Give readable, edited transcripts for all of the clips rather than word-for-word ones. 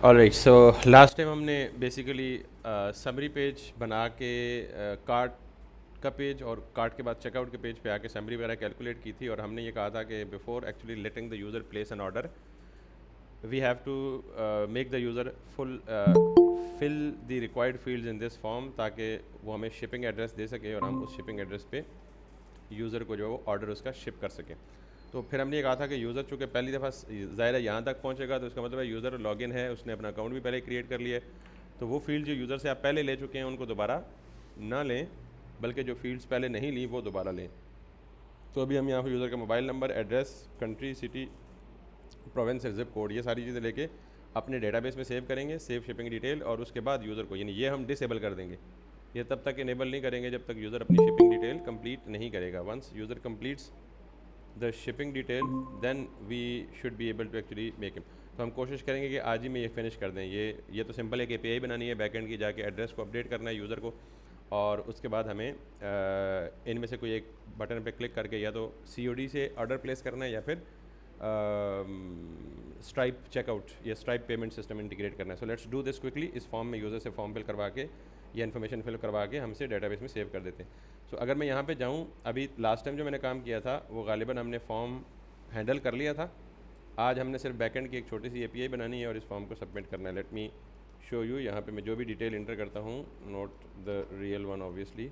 Alright, so last time हमने basically summary page बना के कार्ट का पेज और कार्ट के बाद चेकआउट के पेज पे आके समरी वगैरह कैलकुलेट की थी, और हमने ये कहा था कि before actually letting the user place an order we have to make the user fulfil the required fields in this form, ताकि वो हमें शिपिंग एड्रेस दे सके और हम उस शिपिंग एड्रेस पे यूज़र को जो है वो ऑर्डर उसका शिप कर सकें। तो फिर हमने ये कहा था कि यूज़र चूँकि पहली दफ़ा ज़ाहिर है यहाँ तक पहुँचेगा, तो इसका मतलब है यूज़र लॉगिन है, उसने अपना अकाउंट भी पहले क्रिएट कर लिया है, तो वो फील्ड जो यूज़र से आप पहले ले चुके हैं उनको दोबारा ना लें, बल्कि जो फील्ड्स पहले नहीं ली वो दोबारा लें। तो अभी हम यहाँ पर यूज़र का mobile number, address, country, city, province, zip code, ये सारी चीज़ें लेके अपने डेटाबेस में सेव करेंगे, सेव शिपिंग डिटेल, और उसके बाद यूज़र को, यानी ये हम डिसेबल कर देंगे। ये तब तक इनेबल नहीं करेंगे जब तक यूज़र अपनी शिपिंग डिटेल कंप्लीट नहीं करेगा। Once user completes the shipping detail then we should be able to actually make him. तो हम कोशिश करेंगे कि आज ही में ये फिनिश कर दें। ये तो सिंपल एक API बनानी है बैकएंड की, जाके एड्रेस को अपडेट करना है यूज़र को, और उसके बाद हमें इनमें से कोई एक बटन पे क्लिक करके या तो COD से ऑर्डर प्लेस करना है, या फिर स्ट्राइप चेकआउट या स्ट्राइप पेमेंट सिस्टम इंटीग्रेट करना है। So let's do this quickly. इस फॉर्म में यूज़र से फॉर्म फिल करवा के या इन्फॉर्मेशन फिल करवा के हमसे डेटाबेस में सेव कर देते हैं। सो अगर मैं यहाँ पे जाऊँ, अभी लास्ट टाइम जो मैंने काम किया था वो गालिबा हमने फॉर्म हैंडल कर लिया था। आज हमने सिर्फ बैकएंड की एक छोटी सी API बनानी है और इस फॉर्म को सबमिट करना है। Let me show you. यहाँ पे मैं जो भी डिटेल इंटर करता हूँ, not the real one obviously.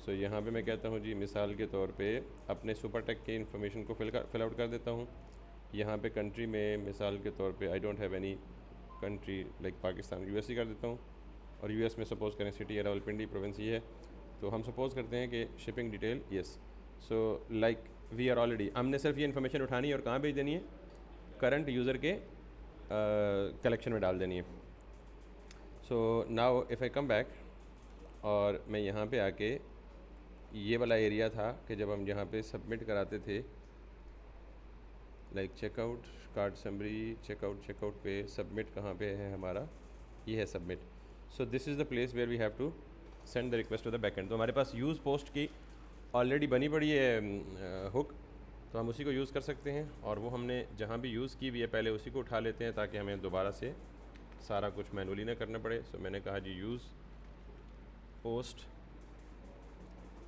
So यहाँ पे मैं कहता हूँ जी, मिसाल के तौर पे अपने सुपरटेक के इन्फॉर्मेशन को फिल आउट कर देता हूँ। यहाँ पे कंट्री में मिसाल के तौर पे I don't have any country like Pakistan, US ही कर देता हूँ, और US में सपोज़ करें सिटी या रावलपिंडी प्रोविंस ये है, तो हम सपोज़ करते हैं कि shipping detail yes. So like we are already, हमने सिर्फ ये इन्फॉर्मेशन उठानी है और कहाँ भेज देनी है, करंट यूज़र के कलेक्शन में डाल देनी है। So now if I come back और मैं यहाँ पे आके, ये वाला एरिया था कि जब हम यहाँ पे सबमिट कराते थे, like checkout, card summary, checkout पे सबमिट कहाँ पे है हमारा, ये है submit. So this is the place where we have to send the request to the backend. तो हमारे पास यूज़ पोस्ट की ऑलरेडी बनी पड़ी है हुक, तो हम उसी को यूज़ कर सकते हैं, और वो हमने जहाँ भी यूज़ की हुई है पहले उसी को उठा लेते हैं, ताकि हमें दोबारा से सारा कुछ मैनुअली ना करना पड़े। सो मैंने कहा जी यूज़ पोस्ट,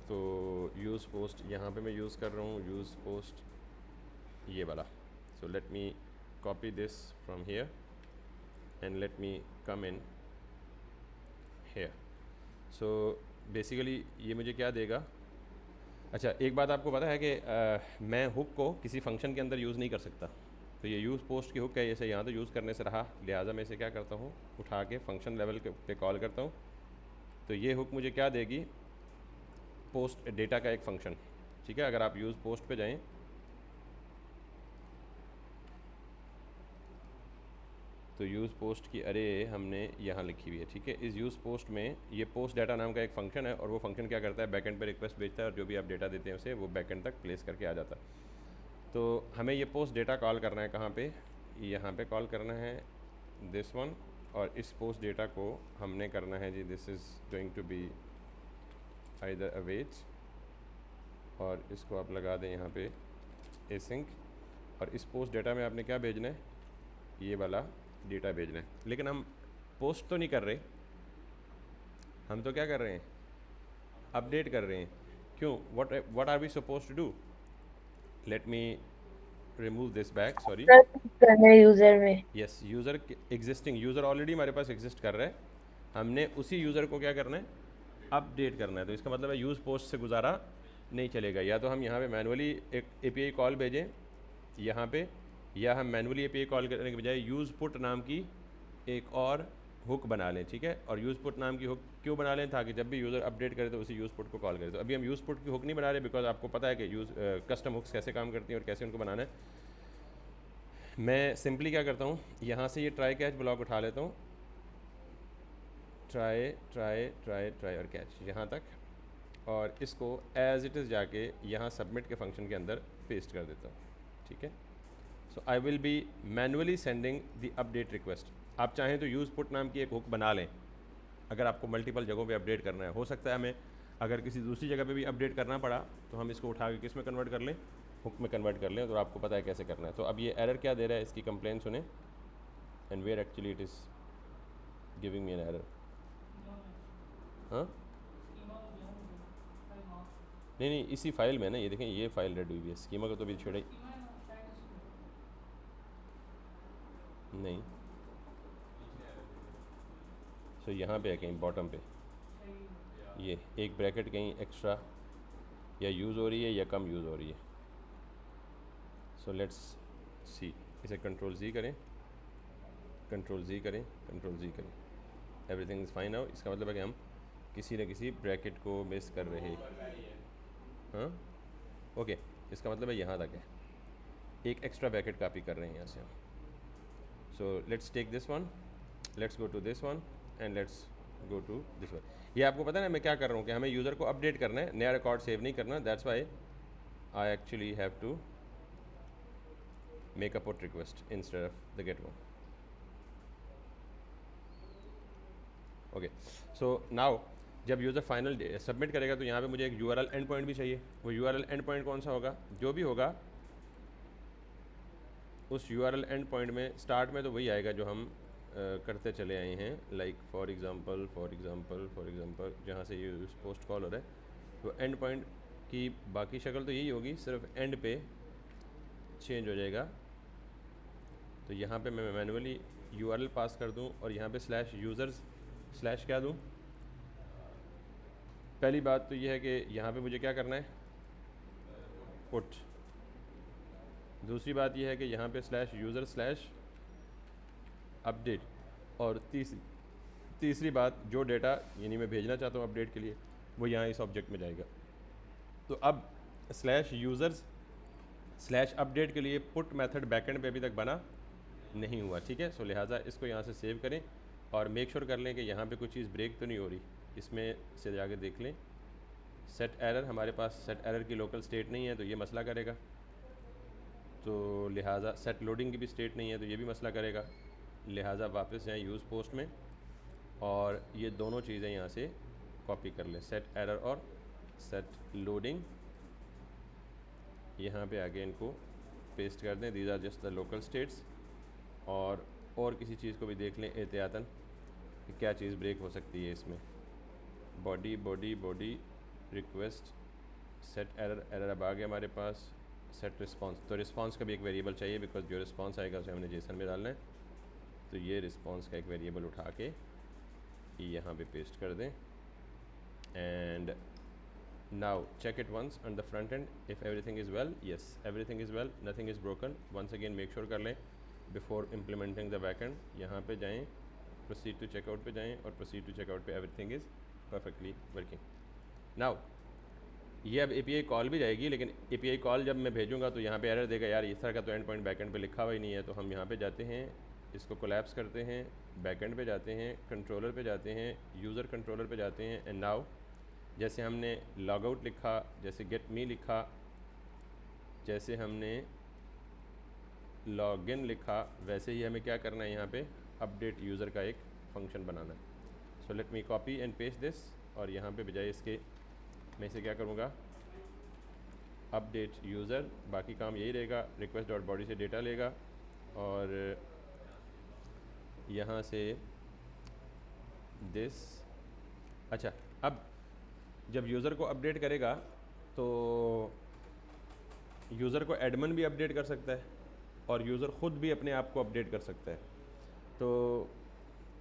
तो यूज़ पोस्ट यहाँ पे मैं यूज़ कर रहा हूँ, यूज़ पोस्ट ये वाला। सो let me copy this from here and let me come in here. So basically ये मुझे क्या देगा। अच्छा, एक बात आपको पता है कि मैं हुक को किसी फंक्शन के अंदर यूज़ नहीं कर सकता। तो ये यूज़ पोस्ट की हुक है, जैसे यहाँ तो यूज़ करने से रहा, लिहाजा मैं इसे क्या करता हूँ, उठा के फंक्शन लेवल पे कॉल करता हूँ। तो ये हुक मुझे क्या देगी, पोस्ट डेटा का एक फंक्शन। ठीक है, अगर आप यूज़ पोस्ट पे जाएं, तो यूज़ पोस्ट की अरे हमने यहाँ लिखी हुई है। ठीक है, इस यूज़ पोस्ट में ये पोस्ट डाटा नाम का एक फ़ंक्शन है, और वो फंक्शन क्या करता है, बैकएंड पे रिक्वेस्ट भेजता है, और जो भी आप डेटा देते हैं उसे वो बैकएंड तक प्लेस करके आ जाता है। तो हमें ये पोस्ट डेटा कॉल करना है, कहाँ पे, यहाँ पे कॉल करना है दिस वन, और इस पोस्ट डेटा को हमने करना है जी, this is going to be either await, और इसको आप लगा दें यहाँ पे एसिंक, और इस पोस्ट डेटा में आपने क्या भेजना है, ये वाला डेटा भेजना है। लेकिन हम पोस्ट तो नहीं कर रहे, हम तो क्या कर रहे हैं, अपडेट कर रहे हैं। क्यों, what are we suppose to do, let me remove this back, sorry. करना है यूजर में। Yes, user existing user already हमारे पास एग्जिस्ट कर रहा है, हमने उसी यूज़र को क्या करना है, अपडेट करना है। तो इसका मतलब है यूज़ पोस्ट से गुजारा नहीं चलेगा। या तो हम यहाँ पे मैनुअली एक API कॉल भेजें यहाँ पे, या हम मैनुअली API कॉल करने के बजाय यूज़ पुट नाम की एक और हुक बना लें। ठीक है, और यूज़ पुट नाम की हुक क्यों बना लें, ताकि जब भी यूज़र अपडेट करे तो उसी यूज़ पुट को कॉल करे। तो अभी हम यूज़ पुट की हुक नहीं बना रहे, बिकॉज आपको पता है कि कस्टम हुक्स कैसे काम करती हैं और कैसे उनको बनाना है। मैं सिंपली क्या करता हूँ, यहाँ से ये ट्राई कैच ब्लॉक उठा लेता हूँ, ट्राई ट्राई ट्राई ट्राई और कैच यहाँ तक, और इसको एज इट इज़ जाके यहाँ सबमिट के फंक्शन के अंदर पेस्ट कर देता हूँ। ठीक है, so I will be manually sending the update request. आप चाहें तो यूज़ पुट नाम की एक हुक बना लें, अगर आपको मल्टीपल जगहों पे अपडेट करना है। हो सकता है हमें अगर किसी दूसरी जगह पे भी अपडेट करना पड़ा तो हम इसको उठा के किस में कन्वर्ट कर लें, हुक में कन्वर्ट कर लें तो आपको पता है कैसे करना है। तो अब ये एरर क्या दे रहा है, इसकी कंप्लेन सुने, and where actually it is giving me an error. हाँ नहीं नहीं, इसी फाइल में ना, ये देखें ये फाइल रेड हुई है, स्कीमा को तो भी छेड़े नहीं। सो यहाँ पे है कहीं बॉटम पे, ये एक ब्रैकेट कहीं एक्स्ट्रा या यूज़ हो रही है या कम यूज़ हो रही है। सो लेट्स सी, इसे कंट्रोल जी करें, कंट्रोल जी करें, कंट्रोल जी करें, एवरीथिंग इज़ फाइन नाउ। इसका मतलब है कि हम किसी न किसी ब्रैकेट को मिस कर रहे हैं। हाँ ओके, इसका मतलब है यहाँ तक है, एक एक्स्ट्रा ब्रैकेट कॉपी कर रहे हैं यहाँ से हम। So let's take this one, let's go to this one and let's go to this one. ये आपको पता है ना मैं क्या कर रहा हूँ कि हमें यूज़र को अपडेट करना है, नया रिकॉर्ड सेव नहीं करना। That's why I actually have to make a put request instead of the get one. Okay, so now जब यूज़र फाइनल सबमिट करेगा तो यहाँ पे मुझे एक URL एंड पॉइंट भी चाहिए। वो URL एंड पॉइंट कौन सा होगा, जो भी होगा उस URL एंड पॉइंट में स्टार्ट में तो वही आएगा जो हम करते चले आए हैं, लाइक फॉर एग्ज़ाम्पल जहाँ से ये पोस्ट कॉल हो रहा है, तो एंड पॉइंट की बाकी शक्ल तो यही होगी, सिर्फ एंड पे चेंज हो जाएगा। तो यहाँ पे मैं मैनुअली URL पास कर दूँ और यहाँ पे स्लैश यूज़र्स स्लैश क्या दूँ। पहली बात तो ये है कि यहाँ पे मुझे क्या करना है, पुट। दूसरी बात यह है कि यहाँ पे स्लैश यूज़र स्लैश अपडेट। और तीसरी बात, जो डेटा यानी मैं भेजना चाहता हूँ अपडेट के लिए वो यहाँ इस ऑब्जेक्ट में जाएगा। तो अब स्लैश यूज़र्स स्लैश अपडेट के लिए पुट मेथड बैकएंड पे अभी तक बना नहीं हुआ, ठीक है। सो लिहाजा इसको यहाँ से सेव करें और मेक श्योर कर लें कि यहाँ पे कोई चीज़ ब्रेक तो नहीं हो रही। इसमें से जाके देख लें, सेट एरर, हमारे पास सेट एरर की लोकल स्टेट नहीं है तो ये मसला करेगा। तो लिहाजा सेट लोडिंग की भी स्टेट नहीं है तो ये भी मसला करेगा। लिहाजा वापस जाएँ यूज़ पोस्ट में और ये दोनों चीज़ें यहाँ से कॉपी कर लें, सेट एरर और सेट लोडिंग। यहाँ पे आगे इनको पेस्ट कर दें, these are just the local states. और किसी चीज़ को भी देख लें एहतियातन कि क्या चीज़ ब्रेक हो सकती है इसमें। बॉडी रिक्वेस्ट सेट एरर अब आ गया हमारे पास। सेट रिस्पांस, तो रिस्पांस का भी एक वेरिएबल चाहिए बिकॉज जो रिस्पांस आएगा उसे हमने जेसन में डालना है। तो ये रिस्पांस का एक वेरिएबल उठा के यहाँ पे पेस्ट कर दें and now check it once on the front end if everything is well. Yes, everything is well, nothing is broken. Once again make sure कर लें before implementing the backend। यहाँ पे जाएं, proceed to checkout पे जाएं और proceed to checkout पे everything is perfectly working. Now ये अब API कॉल भी जाएगी, लेकिन API कॉल जब मैं भेजूँगा तो यहाँ पे एरर देगा, यार इस तरह का तो एंड पॉइंट बैकएंड पे लिखा हुआ ही नहीं है। तो हम यहाँ पे जाते हैं, इसको कोलैप्स करते हैं, बैकएंड पे जाते हैं, कंट्रोलर पे जाते हैं, यूज़र कंट्रोलर पे जाते हैं एंड नाउ जैसे हमने लॉग आउट लिखा, जैसे गेट मी लिखा, जैसे हमने लॉग इन लिखा, वैसे ही हमें क्या करना है, यहाँ पे अपडेट यूज़र का एक फंक्शन बनाना है। सो let me copy and paste this और यहाँ पे बजाय इसके मैं इसे क्या करूँगा, अपडेट यूज़र, बाकी काम यही रहेगा, रिक्वेस्ट डॉट बॉडी से डेटा लेगा और यहाँ से दिस। अच्छा, अब जब यूज़र को अपडेट करेगा तो यूज़र को एडमिन भी अपडेट कर सकता है और यूज़र ख़ुद भी अपने आप को अपडेट कर सकता है। तो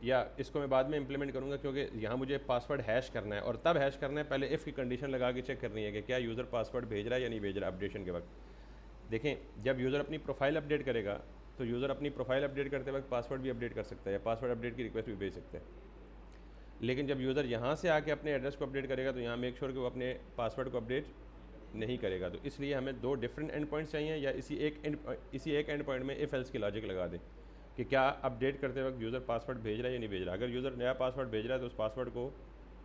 या इसको मैं बाद में इंप्लीमेंट करूँगा क्योंकि यहाँ मुझे पासवर्ड हैश करना है और तब हैश करना है, पहले इफ़ की कंडीशन लगा के चेक करनी है कि क्या यूज़र पासवर्ड भेज रहा है या नहीं भेज रहा अपडेशन के वक्त। देखें, जब यूज़र अपनी प्रोफाइल अपडेट करेगा तो यूज़र अपनी प्रोफाइल अपडेट करते वक्त पासवर्ड भी अपडेट कर सकता है या पासवर्ड अपडेट की रिक्वेस्ट भी भेज सकता है। लेकिन जब यूज़र यहाँ से आके अपने एड्रेस को अपडेट करेगा तो यहाँ मेक श्योर कि वो अपने पासवर्ड को अपडेट नहीं करेगा। तो इसलिए हमें दो डिफरेंट एंड पॉइंट्स चाहिए या इसी एक एंड पॉइंट में इफ़ एल्स की लॉजिक लगा दें कि क्या अपडेट करते वक्त यूज़र पासवर्ड भेज रहा है या नहीं भेज रहा। अगर यूज़र नया पासवर्ड भेज रहा है तो उस पासवर्ड को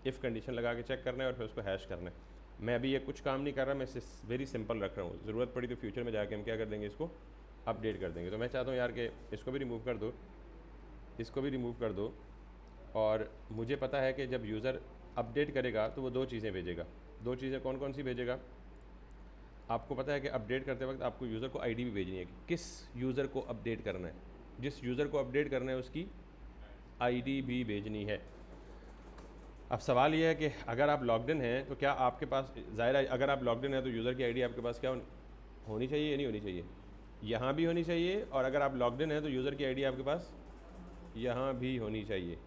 इफ़ कंडीशन लगा के चेक करना है और फिर उसको हैश करना है। मैं अभी ये कुछ काम नहीं कर रहा, मैं इसे वेरी सिंपल रख रहा हूँ। ज़रूरत पड़ी तो फ्यूचर में जाके हम क्या कर देंगे, इसको अपडेट कर देंगे। तो मैं चाहता हूँ यार कि इसको भी रिमूव कर दो, इसको भी रिमूव कर दो। और मुझे पता है कि जब यूज़र अपडेट करेगा तो वो दो चीज़ें भेजेगा। दो चीज़ें कौन कौन सी भेजेगा, आपको पता है कि अपडेट करते वक्त आपको यूज़र को आईडी भी भेजनी है कि किस यूज़र को अपडेट करना है, जिस यूज़र को अपडेट करना है उसकी आईडी भी भेजनी है। अब सवाल ये है कि अगर आप लॉग्ड इन हैं तो क्या आपके पास, ज़ाहिर है अगर आप लॉग्ड इन हैं तो यूज़र की आईडी आपके पास क्या होनी चाहिए या नहीं होनी चाहिए? यहाँ भी होनी चाहिए, और अगर आप लॉग्ड इन हैं तो यूज़र की आईडी आपके पास यहाँ भी होनी चाहिए।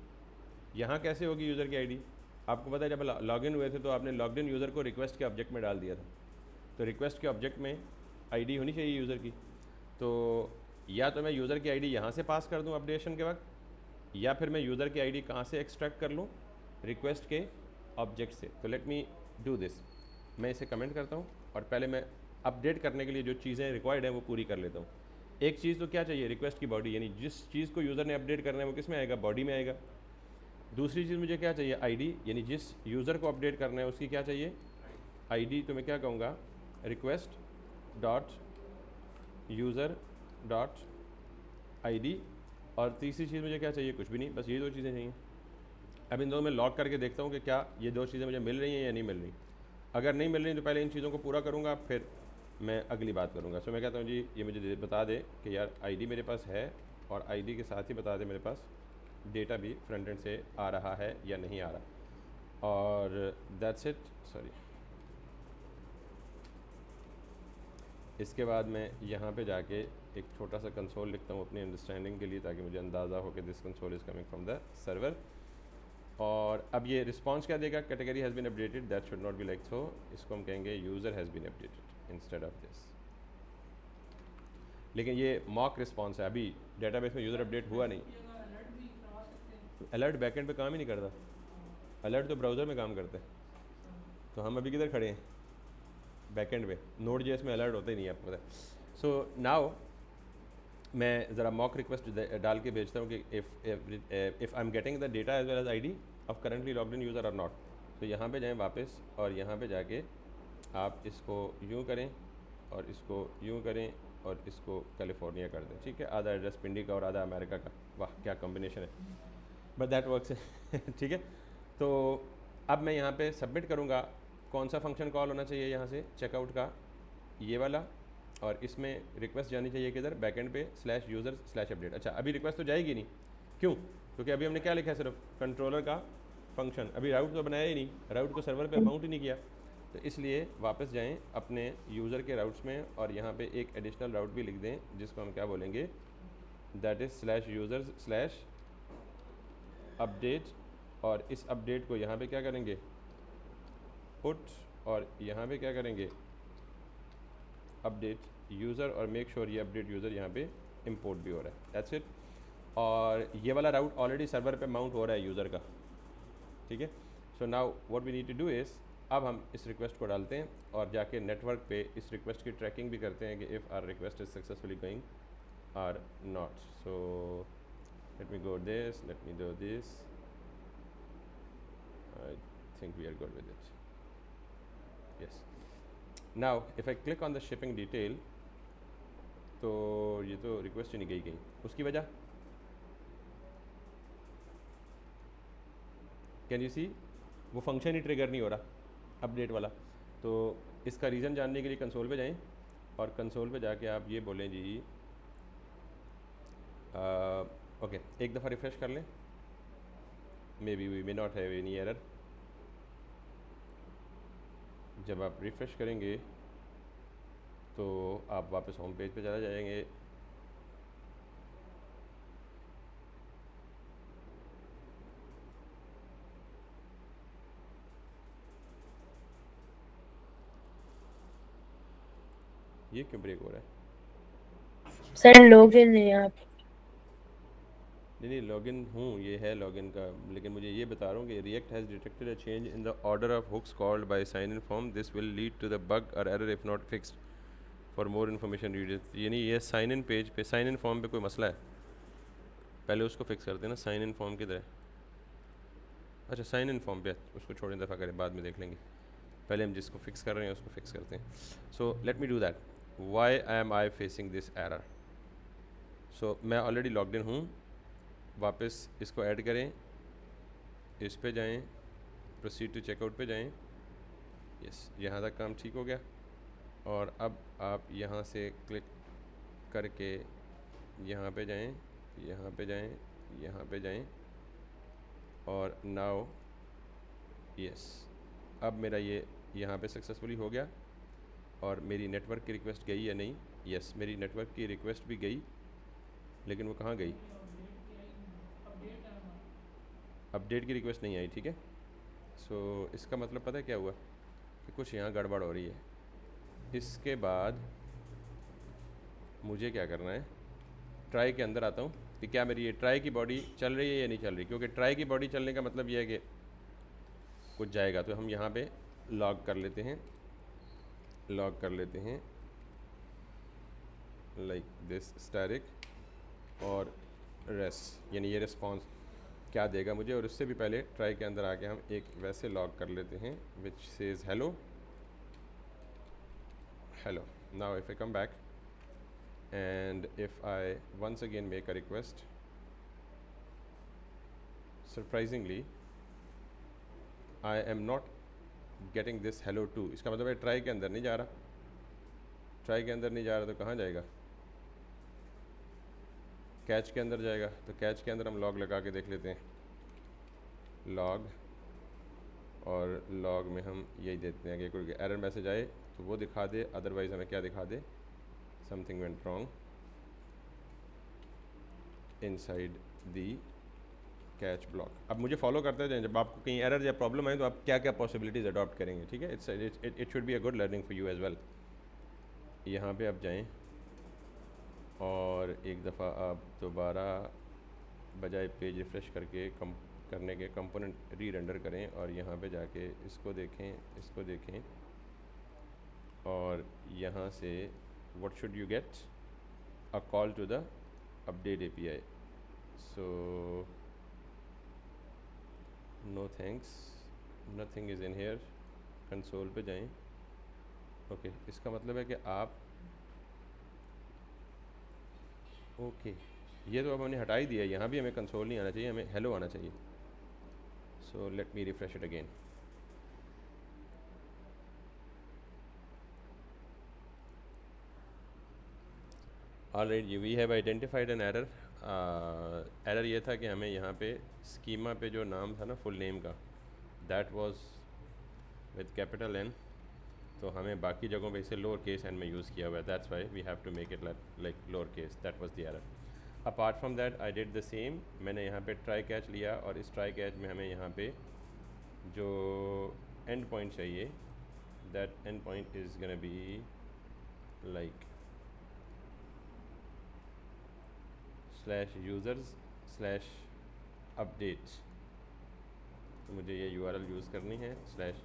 यहाँ कैसे होगी यूज़र की आईडी? आपको पता है जब लॉगिन हुए थे तो आपने लॉग्ड इन यूज़र को रिक्वेस्ट के ऑब्जेक्ट में डाल दिया था, तो रिक्वेस्ट के ऑब्जेक्ट में आईडी होनी चाहिए यूज़र की। तो या तो मैं यूज़र की आईडी यहाँ से पास कर दूँ अपडेशन के वक्त, या फिर मैं यूज़र की आईडी कहाँ से एक्सट्रैक्ट कर लूँ, रिक्वेस्ट के ऑब्जेक्ट से। तो लेट मी डू दिस, मैं इसे कमेंट करता हूँ और पहले मैं अपडेट करने के लिए जो चीज़ें रिक्वायर्ड हैं वो पूरी कर लेता हूँ। एक चीज़ तो क्या चाहिए, रिक्वेस्ट की बॉडी, यानी जिस चीज़ को यूज़र ने अपडेट करना है वो किस में आएगा, बॉडी में आएगा। दूसरी चीज़ मुझे क्या चाहिए, आईडी, यानी जिस यूज़र को अपडेट करना है उसकी क्या चाहिए, आईडी। तो मैं क्या कहूँगा, request dot user dot ID. और तीसरी चीज़ मुझे क्या चाहिए, कुछ भी नहीं, बस ये दो चीज़ें चाहिए। अब इन दोनों में लॉग करके देखता हूँ कि क्या ये दो चीज़ें मुझे मिल रही हैं या नहीं मिल रही। अगर नहीं मिल रही तो पहले इन चीज़ों को पूरा करूँगा, फिर मैं अगली बात करूँगा। सो मैं कहता हूँ जी ये मुझे बता दे कि यार आईडी मेरे पास है, और आईडी के साथ ही बता दे मेरे पास डेटा भी फ्रंट एंड से आ रहा है या नहीं आ रहा, और दैट्स इट। सॉरी, इसके बाद मैं यहाँ पे जाके एक छोटा सा कंसोल लिखता हूँ अपनी अंडरस्टैंडिंग के लिए, ताकि मुझे अंदाज़ा हो कि this console is coming from the server. और अब ये रिस्पॉन्स क्या देगा, category has been updated, that should not be like so, इसको हम कहेंगे user has been updated instead of this. लेकिन ये मॉक रिस्पॉन्स है, अभी डेटाबेस में यूज़र अपडेट हुआ नहीं। अलर्ट बैकएंड पे काम ही नहीं करता, अलर्ट तो ब्राउज़र में काम करता है। तो हम अभी किधर खड़े हैं, बैकएंड पे, नोड जेएस में अलर्ट होते ही नहीं है, आपको पता है। सो नाउ मैं ज़रा मॉक रिक्वेस्ट डाल के भेजता हूँ कि if I am getting the data as well as ID of currently logged in user और नॉट। तो यहाँ पे जाएं वापस, और यहाँ पे जाके आप इसको यूँ करें और इसको यूँ करें और इसको कैलिफोर्निया कर दें, ठीक है। आधा एड्रेस पिंडी का और आधा अमेरिका का, वाह क्या कॉम्बिनेशन है, बट दैट वर्क्स ठीक है। तो अब मैं यहाँ पे सबमिट करूँगा, कौन सा फंक्शन कॉल होना चाहिए यहाँ से, चेकआउट का ये वाला, और इसमें रिक्वेस्ट जानी चाहिए किधर, बैकएंड पे /user/update। अच्छा अभी रिक्वेस्ट तो जाएगी नहीं, क्यों, क्योंकि अभी हमने क्या लिखा है, सिर्फ कंट्रोलर का फंक्शन, अभी राउट तो बनाया ही नहीं, राउट को सर्वर पे माउंट ही नहीं किया। तो इसलिए वापस जाएं अपने यूज़र के राउट्स में, और यहाँ पे एक एडिशनल राउट भी लिख दें जिसको हम क्या बोलेंगे, दैट इज़ /users/update। और इस अपडेट को यहाँ पे क्या करेंगे, पुट, और यहाँ पे क्या करेंगे, अपडेट यूज़र, और मेक श्योर ये अपडेट यूज़र यहाँ पे इंपोर्ट भी हो रहा है, दैट्स इट। और ये वाला राउट ऑलरेडी सर्वर पे माउंट हो रहा है यूज़र का, ठीक है। So now what we need to do is, अब हम इस रिक्वेस्ट को डालते हैं और जाके नेटवर्क पे इस रिक्वेस्ट की ट्रैकिंग भी करते हैं कि if our request is successfully going or not. So let me go this, let me do this, I think we are good with it, yes. Now if I click on the shipping detail, तो ये तो request ही नहीं गई कहीं, उसकी वजह can you see, वो function ही trigger नहीं हो रहा अपडेट वाला। तो इसका रीज़न जानने के लिए कंसोल पे जाएं, और कंसोल पे जाके आप ये बोलें जी ओके, एक दफ़ा रिफ़्रेश कर लें, maybe we may not have any error. जब आप रिफ़्रेश करेंगे तो आप वापस होम पेज पे चला जाएंगे, ये क्यों ब्रेक हो रहा है, सर लॉगिन है आप। नहीं लॉगिन हूँ, ये है लॉगिन का, लेकिन मुझे ये बता रहा हूँ कि React has detected a change in the order of hooks called by sign in form, this will lead to the bug और error if not fixed, for more information read it. यानी ये साइन इन पेज पे, sign in form पे कोई मसला है, पहले उसको फिक्स करते हैं ना। साइन इन फॉर्म किधर है, अच्छा साइन इन फॉर्म पे, उसको छोड़ने दफ़ा करें, बाद में देख लेंगे, पहले हम जिसको फिक्स कर रहे हैं उसको फिक्स करते हैं। So let me do that, why am I facing this error. So मैं ऑलरेडी लॉग्ड इन हूँ, वापस इसको ऐड करें, इस पे जाएं, प्रोसीड टू चेकआउट पे जाएं, यस यहाँ तक काम ठीक हो गया। और अब आप यहाँ से क्लिक करके यहाँ पे जाएं, यहाँ पे जाएं, यहाँ पे जाएं और नाउ यस, अब मेरा ये यहाँ पे सक्सेसफुली हो गया। और मेरी नेटवर्क की रिक्वेस्ट गई या नहीं? यस, मेरी नेटवर्क की रिक्वेस्ट भी गई, लेकिन वो कहाँ गई? अपडेट की रिक्वेस्ट नहीं आई, ठीक है। सो इसका मतलब पता है क्या हुआ कि कुछ यहाँ गड़बड़ हो रही है। इसके बाद मुझे क्या करना है, ट्राई के अंदर आता हूँ कि क्या मेरी ये ट्राई की बॉडी चल रही है या नहीं चल रही, क्योंकि ट्राई की बॉडी चलने का मतलब ये है कि कुछ जाएगा। तो हम यहाँ पे लॉग कर लेते हैं, लॉग कर लेते हैं लाइक दिस स्टैटिक और रेस, यानी ये रिस्पॉन्स क्या देगा मुझे। और उससे भी पहले ट्राई के अंदर आके हम एक वैसे लॉग कर लेते हैं which says hello hello. Now if I come back and if I once again make a request, surprisingly I am not getting this hello too। इसका मतलब है ट्राई के अंदर नहीं जा रहा, ट्राई के अंदर नहीं जा रहा तो कहाँ जाएगा? कैच के अंदर जाएगा। तो कैच के अंदर हम लॉग लगा के देख लेते हैं, लॉग, और लॉग में हम यही देते हैं कि कोई एरर मैसेज आए तो वो दिखा दे, अदरवाइज़ हमें क्या दिखा दे? Something went wrong inside the catch block. अब मुझे फॉलो करते जाएं, जब आपको कहीं एरर या प्रॉब्लम आए तो आप क्या क्या पॉसिबिलिटीज़ अडॉप्ट करेंगे, ठीक है। It should be a good learning for you as well. यहाँ पे आप जाएं और एक दफ़ा आप दोबारा बजाय पेज रिफ़्रेश करके करने के कंपोनेंट री रेंडर करें और यहाँ पे जाके इसको देखें, इसको देखें, और यहाँ से what should you get? A call to the update API। So no thanks, nothing is in here. Console पे जाएं। ओके, इसका मतलब है कि आप ओके ये तो अब हमने हटा ही दिया, यहाँ भी हमें कंसोल नहीं आना चाहिए, हमें हेलो आना चाहिए। So let me refresh it again. Alright, we have identified an error. Error ये था कि हमें यहाँ पे स्कीमा पे जो नाम था ना फुल नेम का, that was with capital N, तो हमें बाकी जगहों पे इसे लोअर केस एन में यूज़ किया हुआ है, that's why we have to make it like lower case. That was the error. Apart from that I did the same. मैंने यहाँ पे ट्राई कैच लिया और इस ट्राई कैच में हमें यहाँ पे जो एंड पॉइंट चाहिए, that and point is gonna be like /users/updates। तो मुझे ये URL यूज़ करनी है,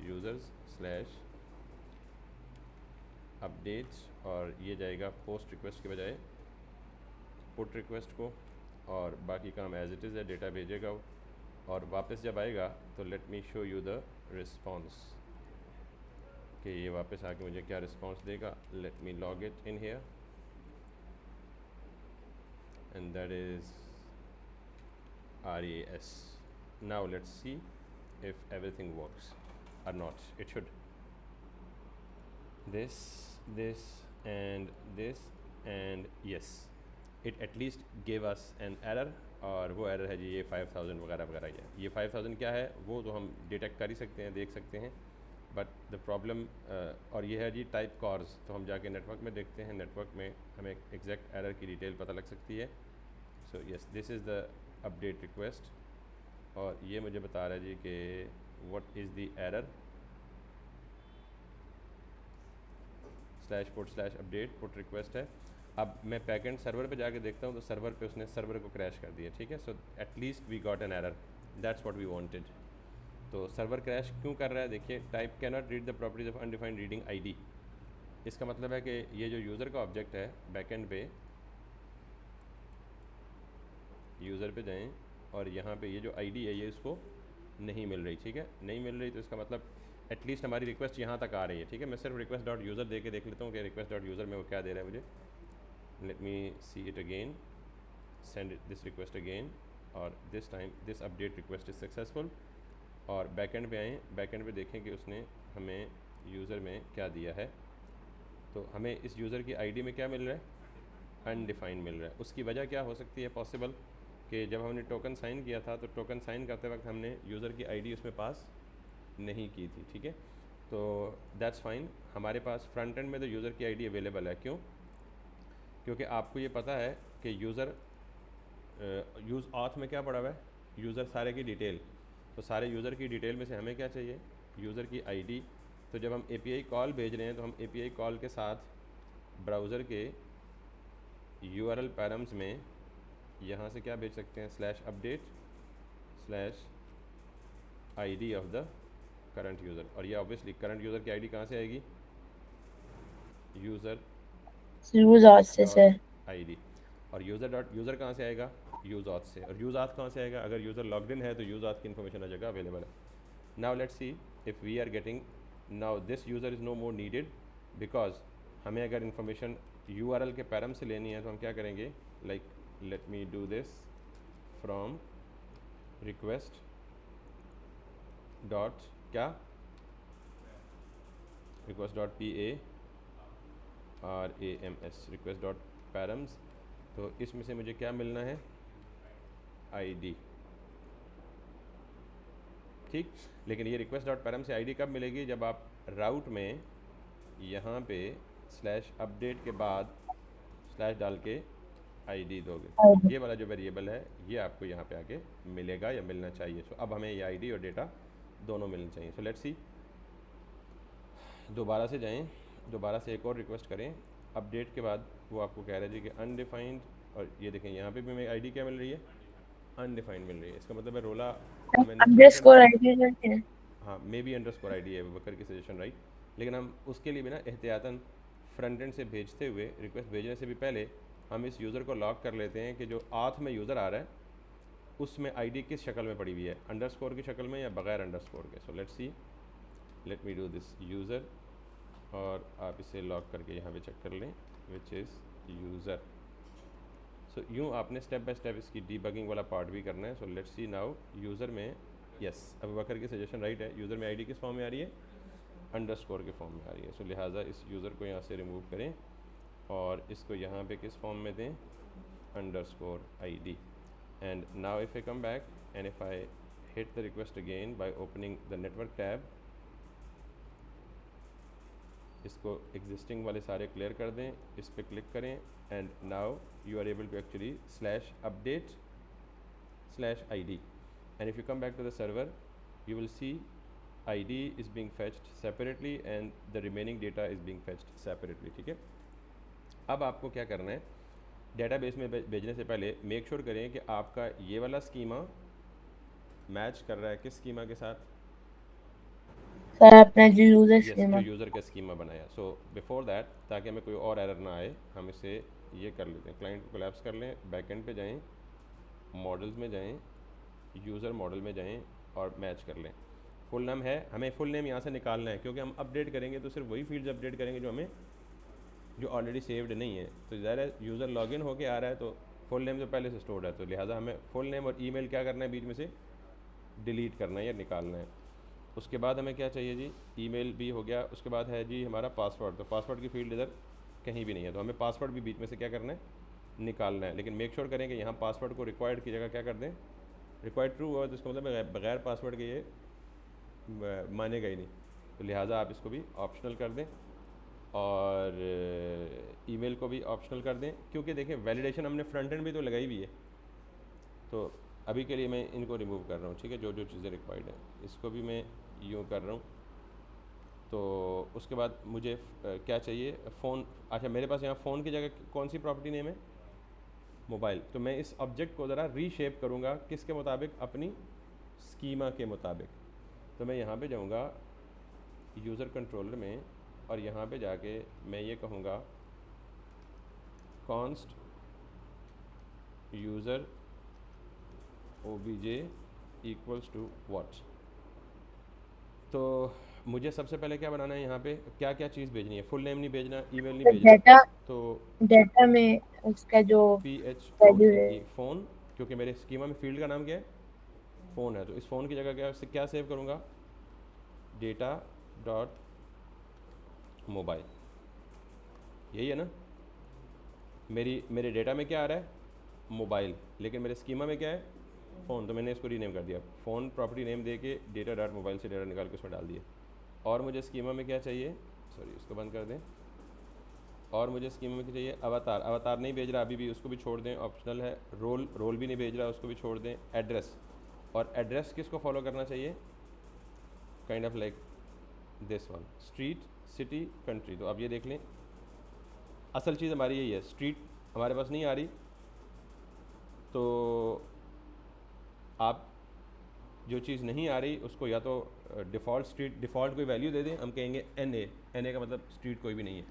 /users/updates, और ये जाएगा पोस्ट रिक्वेस्ट के बजाय पुट रिक्वेस्ट को, और बाकी काम एज इट इज़ है, डेटा भेजेगा वो, और वापस जब आएगा तो let me show you the response कि ये वापस आके मुझे क्या रिस्पॉन्स देगा। Let me log it in here and that is RAS. Now let's see if everything works or not. It should. This and this, and yes, it at least gave us an error। और वो error है जी ये 5000 वगैरह वगैरह। ये 5000 क्या है वो तो हम डिटेक्ट कर ही सकते हैं, देख सकते हैं, बट द प्रॉब्लम और ये है जी टाइप कॉर्स। तो हम जाके नेटवर्क में देखते हैं, नेटवर्क में हमें एग्जैक्ट एरर की डिटेल पता लग सकती है। So yes, this is the update request, और ये मुझे बता रहा है जी कि what is the error, /put/update put request है। अब मैं बैकएंड सर्वर पे जाके देखता हूँ तो सर्वर पे उसने सर्वर को क्रैश कर दिया, ठीक है। So at least we got an error, that's what we wanted. तो सर्वर क्रैश क्यों कर रहा है? देखिए, type can not read the properties of undefined reading ID। इसका मतलब है कि ये जो यूज़र का ऑब्जेक्ट है बैकएंड पे, यूज़र पे जाएं और यहाँ पे ये जो ID है ये इसको नहीं मिल रही, ठीक है, नहीं मिल रही। तो इसका मतलब एटलीस्ट हमारी रिक्वेस्ट यहाँ तक आ रही है, ठीक है। मैं सिर्फ request.user दे के देख लेता हूँ कि request.user में वो क्या दे रहा है मुझे। Let me see it again, send this request again, और this time this update request is successful. और बैकएंड पे आएँ, बैकएंड पे देखें कि उसने हमें यूज़र में क्या दिया है। तो हमें इस यूज़र की आईडी में क्या मिल रहा है, अनडिफाइंड मिल रहा है। उसकी वजह क्या हो सकती है पॉसिबल, कि जब हमने टोकन साइन किया था तो टोकन साइन करते वक्त हमने यूज़र की आईडी उसमें पास नहीं की थी, ठीक है। तो दैट्स फाइन, हमारे पास फ्रंट एंड में तो यूज़र की आईडी अवेलेबल है। क्यों? क्योंकि आपको ये पता है कि यूज़र यूज़ ऑथ में क्या पड़ा हुआ है, यूज़र सारे की डिटेल। तो सारे यूज़र की डिटेल में से हमें क्या चाहिए, यूज़र की आईडी। तो जब हम एपीआई कॉल भेज रहे हैं तो हम एपीआई कॉल के साथ ब्राउज़र के यूआरएल पैरम्स में यहाँ से क्या भेज सकते हैं, slash update slash ID of the current user. और ये ऑब्वियसली करंट यूज़र की आईडी कहाँ से आएगी, यूज़र यूज आज से डॉट सर। आईडी। और यूज़र कहाँ से आएगा, यूज़ ऑथ से। और यूज़ ऑथ कहाँ से आएगा, अगर यूज़र लॉग्ड इन है तो यूज़ ऑथ की इन्फॉर्मेशन हर जगह अवेलेबल है। Now let's see if we are getting, now this user is no more needed, because हमें अगर इन्फॉर्मेशन यूआरएल के पैरम से लेनी है तो हम क्या करेंगे, like let me do this from request dot क्या, request dot P A R A M S, request dot params. तो इसमें से मुझे क्या मिलना है, आईडी, ठीक। लेकिन ये रिक्वेस्ट डॉट पैरम से आईडी कब मिलेगी, जब आप राउट में यहाँ पे स्लैश अपडेट के बाद स्लैश डाल के आईडी दोगे। ये वाला जो वेरिएबल है ये आपको यहाँ पे आके मिलेगा या मिलना चाहिए। सो अब हमें ये आईडी और डेटा दोनों मिलने चाहिए। सो लेट्स सी, दोबारा से जाएं, दोबारा से एक और रिक्वेस्ट करें अपडेट के बाद। वो आपको कह रहा है जी कि अनडिफाइंड, और ये देखें यहाँ पे भी हमें आईडी क्या मिल रही है, अनडिफाइंड मिल रही है। इसका मतलब है रोला हमें नहीं पता चल अंडरस्कोर रहा। आईडी है। हाँ, मे बी अंडरस्कोर आईडी है बकर की सजेशन, राइट। लेकिन हम उसके लिए भी ना एहतियातन फ्रंट एंड से भेजते हुए, रिक्वेस्ट भेजने से भी पहले हम इस यूज़र को लॉक कर लेते हैं कि जो आथ में यूज़र आ रहा है उसमें आईडी किस शक्ल में पड़ी हुई है, अंडरस्कोर की शक्ल में या बगैर अंडरस्कोर के। So let's see, late me do this user, और आप इसे लॉक करके यहाँ पे चेक कर लें विच इज़ यूज़र। सो यूँ आपने स्टेप बाय स्टेप इसकी डीबगिंग वाला पार्ट भी करना है। So let's see now, user में यस, अबू बकर की सजेशन राइट है, यूज़र में आईडी किस फॉर्म में आ रही है, अंडरस्कोर के फॉर्म में आ रही है। सो लिहाजा इस यूज़र को यहाँ से रिमूव करें और इसको यहाँ पे किस फॉर्म में दें, underscore ID. And now if I come back and if I hit the request again by opening the network tab, इसको एग्जिस्टिंग वाले सारे क्लियर कर दें, इस पर क्लिक करें and now you are able to actually slash update slash ID. And if you come back to the server you will see ID is being fetched separately and the remaining data is being fetched separately, ठीक है। अब आपको क्या करना है, database में भेजने से पहले मेक श्योर करें कि आपका ये वाला स्कीमा मैच कर रहा है किस स्कीमा के साथ, सर अपना जो यूजर यस, जो स्कीमा। यूज़र का स्कीमा बनाया। सो बिफोर दैट, ताकि हमें कोई और एरर ना आए, हम इसे ये कर लेते हैं, क्लाइंट को कोलैप्स कर लें, बैकएंड पे जाएं, मॉडल्स में जाएं, यूज़र मॉडल में जाएं और मैच कर लें। फुल नेम है, हमें फुल नेम यहाँ से निकालना है क्योंकि हम अपडेट करेंगे तो सिर्फ वही फील्ड्स अपडेट करेंगे जो ऑलरेडी सेव्ड नहीं है। तो ज़ाहिर है यूज़र लॉगिन होके आ रहा है तो फुल नेम तो पहले से स्टोर्ड है, तो लिहाजा हमें फुल नेम और ईमेल क्या करना है, बीच में से डिलीट करना है या निकालना है। उसके बाद हमें क्या चाहिए जी, ईमेल भी हो गया, उसके बाद है जी हमारा पासवर्ड। तो पासवर्ड की फील्ड इधर कहीं भी नहीं है, तो हमें पासवर्ड भी बीच में से क्या करना है, निकालना है। लेकिन मेक श्योर करें कि यहाँ पासवर्ड को रिक्वायर्ड की जगह क्या कर दें, रिक्वायर्ड ट्रू हुआ तो इसका मतलब बगैर पासवर्ड के ये मानेगा ही नहीं। तो लिहाजा आप इसको भी ऑप्शनल कर दें और ईमेल को भी ऑप्शनल कर दें, क्योंकि देखें वैलिडेशन हमने फ्रंट एंड भी तो लगाई हुई है। तो अभी के लिए मैं इनको रिमूव कर रहा हूँ, ठीक है, जो जो चीज़ें रिक्वायर्ड हैं इसको भी मैं यूँ कर रहा हूँ। तो उसके बाद मुझे क्या चाहिए, फ़ोन। अच्छा, मेरे पास यहाँ फ़ोन की जगह कौन सी प्रॉपर्टी नेम है, मोबाइल। तो मैं इस ऑब्जेक्ट को ज़रा रीशेप करूँगा किसके मुताबिक, अपनी स्कीमा के मुताबिक। तो मैं यहाँ पे जाऊँगा यूज़र कंट्रोलर में और यहाँ पे जाके मैं ये कहूँगा const user obj equals to what. तो मुझे सबसे पहले क्या बनाना है, यहाँ पे क्या क्या चीज़ भेजनी है, फुल नेम नहीं भेजना, ईमेल नहीं भेजना। डेटा तो डेटा में उसका जो वैल्यू है। PHONE फ़ोन, क्योंकि मेरे स्कीमा में फील्ड का नाम क्या है, फ़ोन है, तो इस फ़ोन की जगह क्या सेव करूँगा, डेटा डॉट मोबाइल। यही है ना। मेरे डेटा में क्या आ रहा है, मोबाइल, लेकिन मेरे स्कीमा में क्या है, फ़ोन, तो मैंने इसको रीनेम कर दिया, फ़ोन प्रॉपर्टी नेम दे के डेटा डॉट मोबाइल से डेटा निकाल के उसमें डाल दिया। और मुझे स्कीमा में क्या चाहिए, सॉरी इसको बंद कर दें, और मुझे स्कीमा में क्या चाहिए, अवतार, अवतार नहीं भेज रहा अभी भी, उसको भी छोड़ दें, ऑप्शनल है। रोल भी नहीं भेज रहा, उसको भी छोड़ दें। एड्रेस, और एड्रेस किसको फॉलो करना चाहिए, kind of like this one, street, city, country. तो अब ये देख लें, असल चीज़ हमारी यही है, स्ट्रीट हमारे पास नहीं आ रही, तो आप जो चीज़ नहीं आ रही उसको या तो डिफ़ॉल्ट स्ट्रीट, डिफ़ॉल्ट कोई वैल्यू दे दें, हम कहेंगे एन ए का मतलब स्ट्रीट कोई भी नहीं है।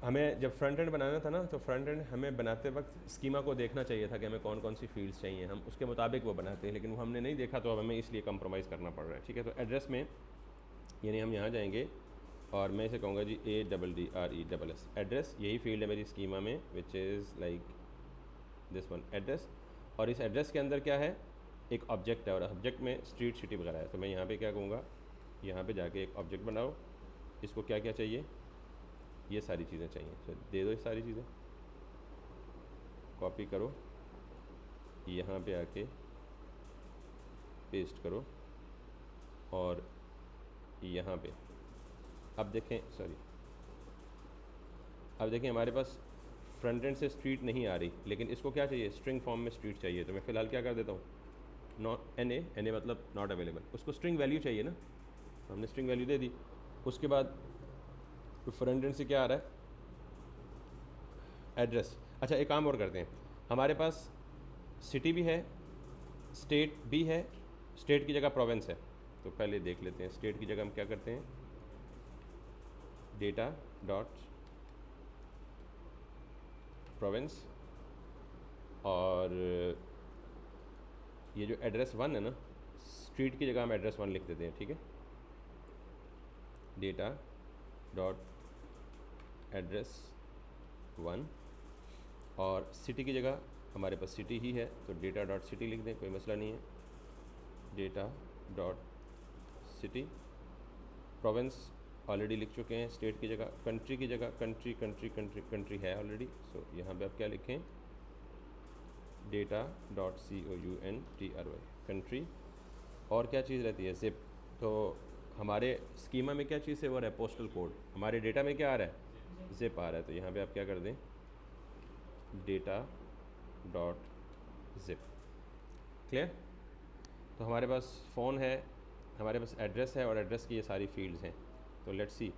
हमें जब फ्रंट एंड बनाना था ना, तो फ्रंट एंड हमें बनाते वक्त स्कीमा को देखना चाहिए था कि हमें कौन कौन सी फील्ड्स चाहिए, हम उसके मुताबिक वो बनाते हैं, लेकिन वो हमने नहीं देखा, तो अब हमें इसलिए कंप्रोमाइज़ करना पड़ रहा है। ठीक है, तो एड्रेस में यानी हम यहाँ जाएंगे और मैं इसे कहूँगा जी ADDRESS, एड्रेस, यही फील्ड है मेरी स्कीमा में, which is like this one, address. और इस एड्रेस के अंदर क्या है, एक ऑब्जेक्ट है, और ऑब्जेक्ट में स्ट्रीट, सिटी वगैरह है। तो मैं यहाँ पे क्या कहूँगा, यहाँ पे जाके एक ऑब्जेक्ट बनाओ, इसको क्या क्या चाहिए, ये सारी चीज़ें चाहिए, तो दे दो ये सारी चीज़ें, कॉपी करो, यहाँ पे आके पेस्ट करो, और यहाँ पे अब देखें, सॉरी अब देखें हमारे पास फ्रंट एंड से स्ट्रीट नहीं आ रही, लेकिन इसको क्या चाहिए, स्ट्रिंग फॉर्म में स्ट्रीट चाहिए। तो मैं फ़िलहाल क्या कर देता हूँ, नॉट एन ए मतलब नॉट अवेलेबल, उसको स्ट्रिंग वैल्यू चाहिए ना, तो हमने स्ट्रिंग वैल्यू दे दी। उसके बाद फ्रंट एंड से क्या आ रहा है, एड्रेस। अच्छा एक काम और करते हैं, हमारे पास सिटी भी है, स्टेट भी है, स्टेट की जगह प्रोविंस है, तो पहले देख लेते हैं। स्टेट की जगह हम क्या करते हैं, डेटा डॉट प्रोविंस, और ये जो एड्रेस वन है ना, स्ट्रीट की जगह हम एड्रेस वन लिख देते हैं। ठीक है, डेटा डॉट एड्रेस वन, और सिटी की जगह हमारे पास सिटी ही है, तो डेटा डॉट सिटी लिख दें, कोई मसला नहीं है। Data dot city, province already लिख चुके हैं, स्टेट की जगह, कंट्री की जगह कंट्री, कंट्री कंट्री कंट्री है ऑलरेडी, सो यहाँ पे आप क्या लिखें, डेटा डॉट COUNTRY, कंट्री। और क्या चीज़ रहती है, जिप। तो हमारे स्कीमा में क्या चीज़ है, वो है पोस्टल कोड, हमारे डेटा में क्या आ रहा है, जिप आ रहा है, तो यहाँ पे आप क्या कर दें, डेटा डॉट जिप। क्लियर। तो हमारे पास फ़ोन है, हमारे पास एड्रेस है, और एड्रेस की ये सारी फील्ड्स हैं। तो लेट्स सी,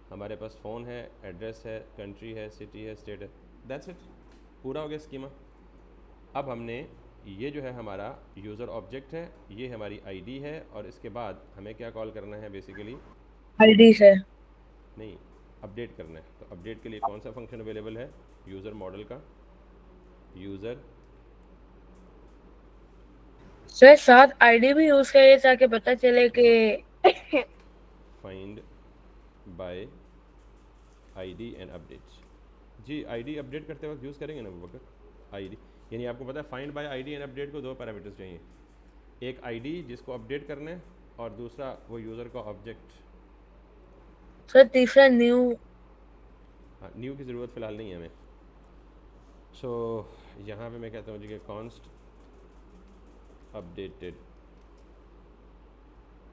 हमारे पास फ़ोन है, एड्रेस है, कंट्री है, सिटी है, स्टेट है, दैट्स इट, पूरा हो गया स्कीमा। अब हमने ये जो है हमारा यूज़र ऑब्जेक्ट है, ये हमारी आईडी है, और इसके बाद हमें क्या कॉल करना है बेसिकली, आईडी से नहीं, अपडेट करना है। तो अपडेट के लिए कौन सा फंक्शन अवेलेबल है, यूज़र मॉडल का, यूज़र सर साथ आईडी भी यूज करिए ताकि पता चले कि find by ID and update. जी आईडी अपडेट करते वक्त यूज़ करेंगे ना वो वक्त आईडी, यानी आपको पता है find by ID and update को दो पैरामीटर्स चाहिए, एक आईडी जिसको अपडेट करना है, और दूसरा वो यूज़र का ऑब्जेक्ट। सर तीसरा न्यू। हाँ, न्यू की ज़रूरत फ़िलहाल नहीं है हमें। सो यहाँ पे मैं कहता हूँ जी कि कॉन्स्ट अपडेटेड,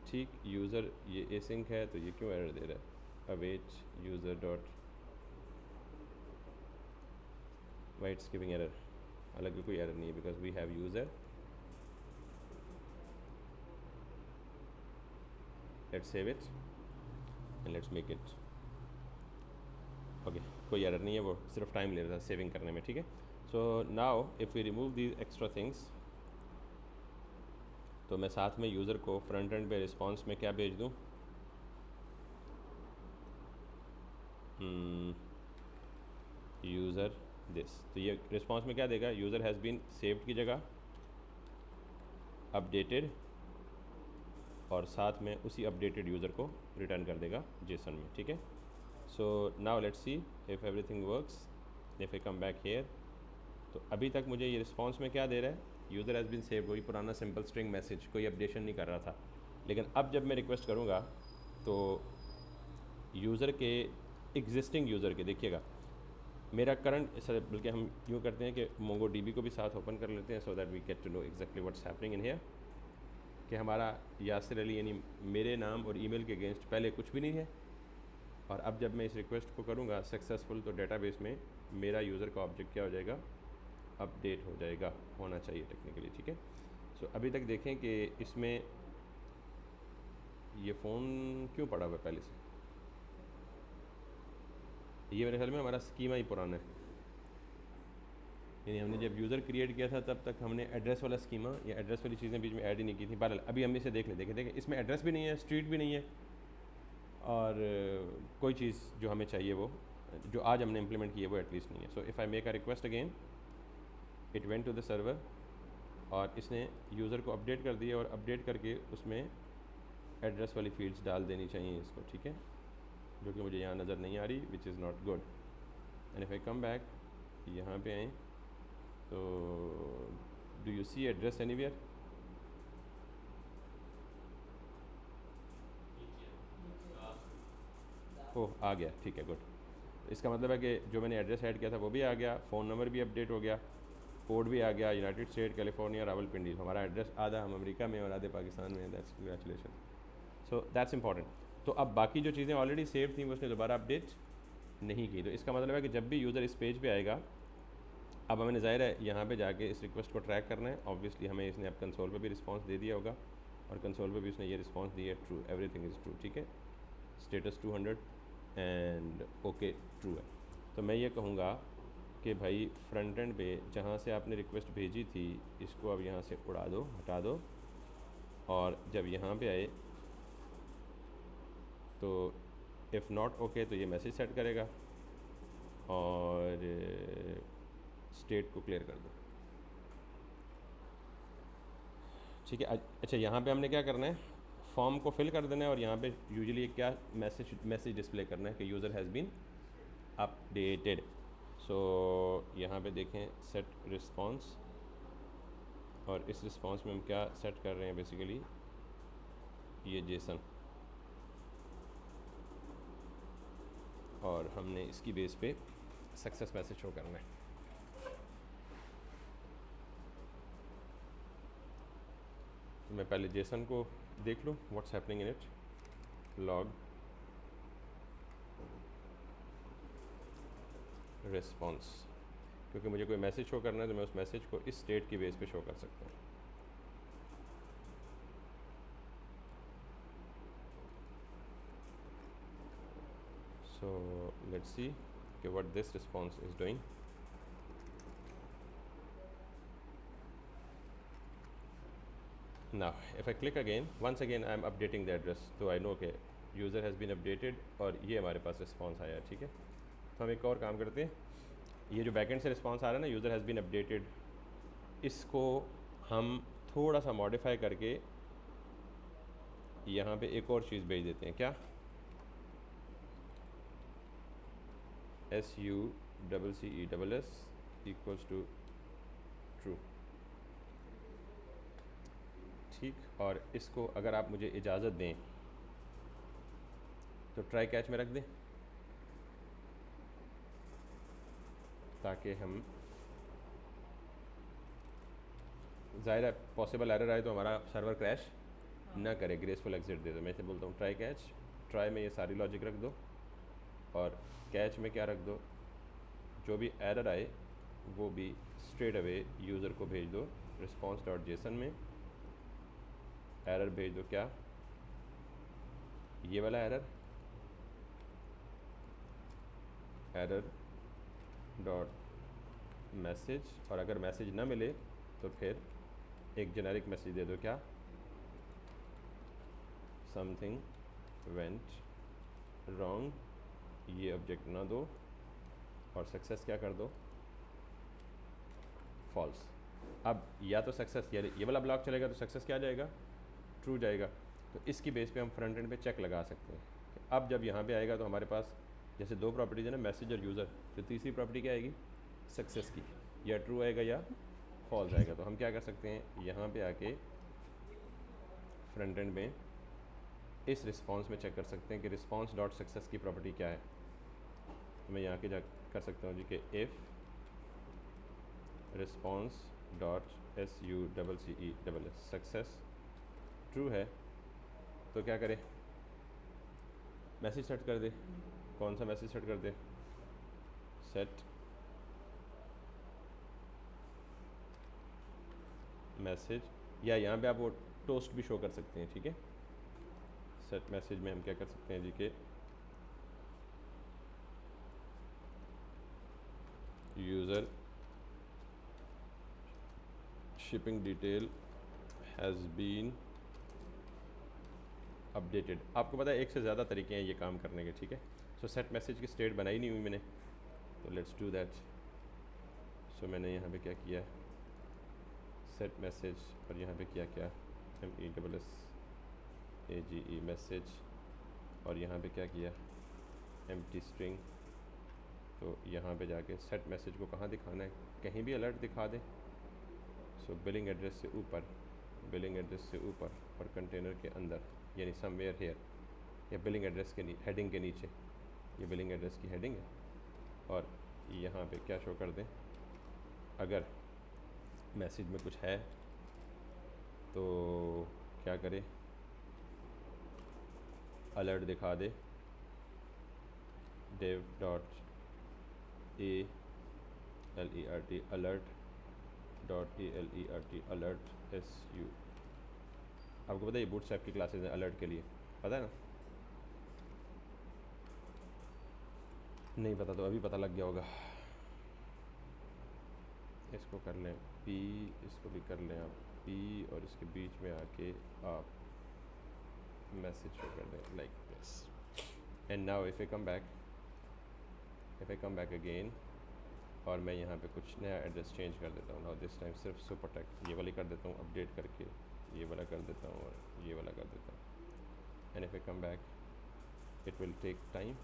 ठीक, यूज़र ये एसिंक है, तो ये क्यों एरर दे रहा है, await user dot why it's giving error, हालांकि कोई एरर नहीं है because we have user. Let's save it and let's make it okay, कोई एरर नहीं है, वो सिर्फ टाइम ले रहा था सेविंग करने में। ठीक है, so now if we remove these extra things, तो मैं साथ में यूज़र को फ्रंट एंड पे रिस्पॉन्स में क्या भेज दूँ, यूज़र दिस, तो ये रिस्पॉन्स में क्या देगा, यूज़र हैज़ बीन सेव्ड की जगह अपडेटेड, और साथ में उसी अपडेटेड यूज़र को रिटर्न कर देगा जेसन में। ठीक है, so now let's see if everything works, if I come back here, तो अभी तक मुझे ये रिस्पॉन्स में क्या दे रहा है, यूज़र हैज़ बीन सेव, वही पुराना सिंपल स्ट्रिंग मैसेज, कोई अपडेशन नहीं कर रहा था। लेकिन अब जब मैं रिक्वेस्ट करूँगा तो यूज़र के एग्जिस्टिंग यूज़र के, देखिएगा मेरा करंट सर, बल्कि हम यूँ करते हैं कि मोंगो डीबी को भी साथ ओपन कर लेते हैं, so that we get to know exactly what's happening in here, कि हमारा यासिर अली यानी मेरे नाम और ईमेल के अगेंस्ट पहले कुछ भी नहीं है, और अब जब मैं इस रिक्वेस्ट को करूँगा सक्सेसफुल, तो डेटाबेस में मेरा यूज़र का ऑब्जेक्ट क्या हो जाएगा, अपडेट हो जाएगा, होना चाहिए टेक्निकली, ठीक है। सो अभी तक देखें कि इसमें ये फ़ोन क्यों पड़ा हुआ है पहले से, ये मेरे ख्याल में हमारा स्कीमा ही पुराना है, यानी हमने जब यूज़र क्रिएट किया था तब तक हमने एड्रेस वाला स्कीमा या एड्रेस वाली चीज़ें बीच में ऐड ही नहीं की थी। बहरहाल अभी हम इसे देख लें, देखें इसमें एड्रेस भी नहीं है, स्ट्रीट भी नहीं है, और कोई चीज़ जो हमें चाहिए वो जो आज हमने इम्प्लीमेंट की है वो एटलीस्ट नहीं है। So if I make a request again, it went to the server, और इसने यूज़र को अपडेट कर दिया, और अपडेट करके उसमें एड्रेस वाली फील्ड्स डाल देनी चाहिए इसको, ठीक है, जो कि मुझे यहाँ नज़र नहीं आ रही, which is not good. And if I come back, यहाँ पे आएँ तो do you see address anywhere? Oh आ गया, ठीक है, गुड। इसका मतलब है कि जो मैंने एड्रेस ऐड किया था वो भी आ गया, फ़ोन नंबर भी अपडेट हो गया, कोड भी आ गया, यूनाइटेड स्टेट कैलिफोर्निया रावलपिंडी, हमारा एड्रेस आधा हम अमेरिका में और आधे पाकिस्तान में, that's congratulation, so that's important. तो अब बाकी जो चीज़ें ऑलरेडी सेव थी वो उसने दोबारा अपडेट नहीं की, तो इसका मतलब है कि जब भी यूज़र इस पेज पे आएगा, अब हमें ज़ाहिर है यहाँ पे जाके इस रिक्वेस्ट को ट्रैक करना है, ऑब्वियसली हमें इसने अब कंसोल पे भी रिस्पांस दे दिया होगा, और कंसोल पे भी उसने ये रिस्पांस दिया है, ट्रू, एवरीथिंग इज़ ट्रू, ठीक है, स्टेटस 200 एंड ओके ट्रू है। तो मैं ये कहूँगा कि भाई फ्रंट एंड पे जहाँ से आपने रिक्वेस्ट भेजी थी इसको अब यहाँ से उड़ा दो, हटा दो, और जब यहाँ पे आए तो इफ़ नॉट ओके तो ये मैसेज सेट करेगा, और स्टेट को क्लियर कर दो, ठीक है। अच्छा यहाँ पे हमने क्या करना है, फॉर्म को फिल कर देना है, और यहाँ पे यूजुअली क्या मैसेज डिस्प्ले करना है कि यूज़र हैज़ बीन अपडेटेड। सो यहाँ पे देखें सेट रिस्पांस, और इस रिस्पांस में हम क्या सेट कर रहे हैं, बेसिकली ये जेसन, और हमने इसकी बेस पे सक्सेस मैसेज शो करना है। तो मैं पहले जेसन को देख लूँ, what's happening in it, log response, क्योंकि मुझे कोई मैसेज शो करना है तो मैं उस मैसेज को इस स्टेट की बेस पे शो कर सकता हूँ। So let's see okay, what this response is doing. Now if I click again, once again I am updating the address, so I know okay user has been updated, और ये हमारे पास response आया, ठीक है। तो हम एक और काम करते हैं, ये जो बैकएंड से रिस्पांस आ रहा है ना, यूज़र हैज़ बीन अपडेटेड, इसको हम थोड़ा सा मॉडिफाई करके यहाँ पे एक और चीज़ भेज देते हैं, क्या, SUCCESS इक्वल्स टू ट्रू, ठीक। और इसको अगर आप मुझे इजाज़त दें तो ट्राई कैच में रख दें, ताकि हम ज़ाहिर है पॉसिबल एरर आए तो हमारा सर्वर क्रैश ना करे, ग्रेसफुल एग्जिट दे दो। मैं इसे बोलता हूँ ट्राई कैच, ट्राई में ये सारी लॉजिक रख दो, और कैच में क्या रख दो, जो भी एरर आए वो भी स्ट्रेट अवे यूज़र को भेज दो, रिस्पांस डॉट जेसन में एरर भेज दो, क्या, ये वाला एरर, एरर डॉट मैसेज, और अगर मैसेज ना मिले तो फिर एक जेनेरिक मैसेज दे दो, क्या, समथिंग वेंट रॉन्ग, ये ऑब्जेक्ट ना दो, और सक्सेस क्या कर दो, फॉल्स। अब या तो सक्सेस ये वाला ब्लॉक चलेगा तो सक्सेस क्या जाएगा, ट्रू जाएगा। तो इसकी बेस पे हम फ्रंट एंड पे चेक लगा सकते हैं कि अब जब यहाँ पे आएगा तो हमारे पास जैसे दो प्रॉपर्टीज है ना, मैसेज और यूज़र, तो तीसरी प्रॉपर्टी क्या आएगी, सक्सेस की, या ट्रू आएगा या फॉल्स आएगा। तो हम क्या कर सकते हैं, यहाँ पे आके फ्रंट एंड में इस रिस्पांस में चेक कर सकते हैं कि रिस्पांस डॉट सक्सेस की प्रॉपर्टी क्या है, मैं यहाँ के जा कर सकता हूँ जी कि if response dot SUCCESS success true है तो क्या करे, मैसेज सेट कर दे। कौन सा मैसेज सेट कर दे? सेट मैसेज, या यहाँ पे आप वो टोस्ट भी शो कर सकते हैं, ठीक है। सेट मैसेज में हम क्या कर सकते हैं जी के user shipping detail has been updated. आपको पता है एक से ज़्यादा तरीके हैं ये काम करने के, ठीक है। सो सेट मैसेज की स्टेट बनाई नहीं हुई मैंने, तो लेट्स डू दैट। सो मैंने यहाँ पे क्या किया, सेट मैसेज, और यहाँ पे किया क्या MESSAGE मैसेज, और यहाँ पे क्या किया एम्प्टी स्ट्रिंग। तो यहाँ पे जाके सेट मैसेज को कहाँ दिखाना है, कहीं भी अलर्ट दिखा दें। सो बिलिंग एड्रेस से ऊपर, बिलिंग एड्रेस से ऊपर और कंटेनर के अंदर, यानी समवेयर हेयर, या बिलिंग एड्रेस के हेडिंग के नीचे, ये बिलिंग एड्रेस की हेडिंग है। और यहाँ पे क्या शो कर दें, अगर मैसेज में कुछ है तो क्या करे, अलर्ट दिखा दे dev.alert alert.alert alert SU। आपको पता है ये बूटस्ट्रैप की क्लासेस हैं अलर्ट के लिए, पता है ना? नहीं पता तो अभी पता लग गया होगा। इसको कर लें P, इसको भी कर लें आप P, और इसके बीच में आके आप मैसेज शो कर दें like this. And now if I come back again, और मैं यहाँ पे कुछ नया एड्रेस चेंज कर देता हूँ। नाउ दिस टाइम सिर्फ सुपरटेक्स्ट ये वाली कर देता हूँ, अपडेट करके ये वाला कर देता हूँ और ये वाला कर देता हूँ। And if I come back it will take time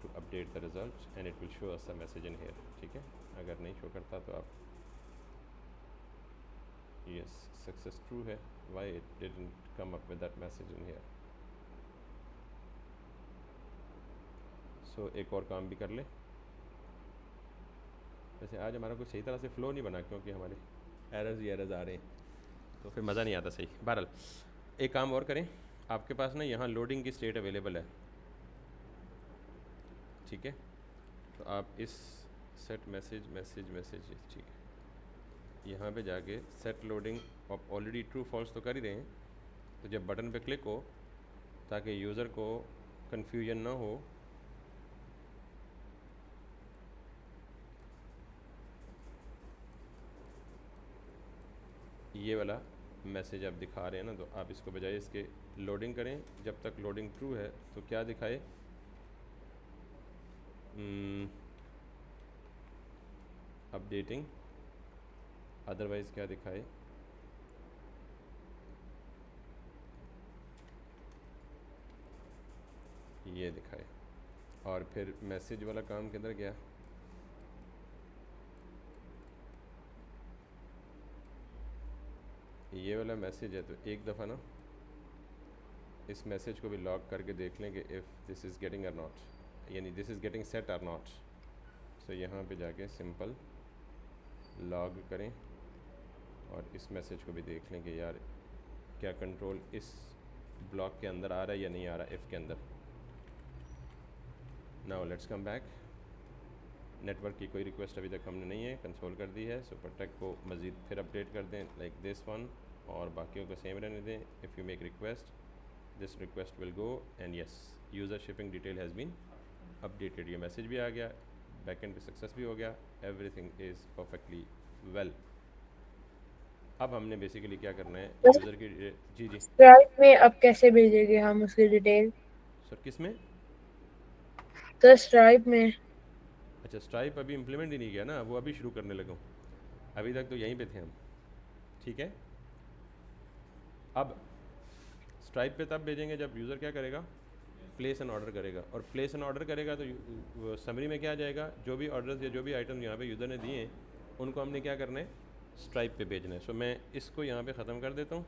to update the result and it will show us a message in here, ठीक है। अगर नहीं शो करता तो आप यस सक्सेस ट्रू है, why it didn't come up with that message in here. So एक और काम भी कर ले। वैसे आज हमारा कुछ सही तरह से फ़्लो नहीं बना क्योंकि हमारे एरर्स आ रहे हैं, तो फिर मज़ा नहीं आता सही। बहरहाल एक काम और करें, आपके पास ना यहाँ लोडिंग की स्टेट अवेलेबल है, ठीक है। तो आप इस सेट मैसेज, ठीक है, यहाँ पे जाके सेट लोडिंग, आप ऑलरेडी ट्रू फॉल्स तो कर ही रहे हैं, तो जब बटन पे क्लिक हो ताकि यूज़र को कन्फ्यूजन ना हो, ये वाला मैसेज आप दिखा रहे हैं ना, तो आप इसको बजाय इसके लोडिंग करें। जब तक लोडिंग ट्रू है तो क्या दिखाए, अपडेटिंग, अदरवाइज़ क्या दिखाए, ये दिखाए। और फिर मैसेज वाला काम के अंदर गया, ये वाला मैसेज है, तो एक दफ़ा ना इस मैसेज को भी लॉग करके देख लें कि इफ़ दिस इज़ गेटिंग और नॉट, यानी दिस इज़ गेटिंग सेट और नॉट। सो यहाँ पे जाके सिंपल लॉग करें और इस मैसेज को भी देख लें कि यार क्या कंट्रोल इस ब्लॉक के अंदर आ रहा है या नहीं आ रहा इफ़ के अंदर। Now let's come back. Network की कोई रिक्वेस्ट अभी तक हमने नहीं है, कंसोल कर दी है। सुपरटेक को मज़ीद फिर अपडेट कर दें लाइक दिस वन, और बाकियों को सेम रहने दें। If you make request this request will go and yes user shipping detail has been updated. ये मैसेज भी आ गया, बैकएंड पे सक्सेस भी हो गया, एवरीथिंग इज़ परफेक्टली वेल। अब हमने बेसिकली क्या करना है, यूज़र की जी स्ट्राइप में अब कैसे भेजेंगे हम उसकी डिटेल? सर किस में? तो स्ट्राइप में। अच्छा स्ट्राइप अभी इम्प्लीमेंट ही नहीं किया ना, वो अभी शुरू करने लगा हूँ, अभी तक तो यहीं पे थे हम, ठीक है। अब स्ट्राइप पे तब भेजेंगे जब यूज़र क्या करेगा, प्लेस एन ऑर्डर करेगा, और प्लेस एन ऑर्डर करेगा तो समरी में क्या आ जाएगा, जो भी ऑर्डर्स या जो भी आइटम यहाँ पे यूज़र ने दिए हैं उनको हमने क्या करना है, स्ट्राइप पे भेजना है। सो मैं इसको यहाँ पे ख़त्म कर देता हूँ।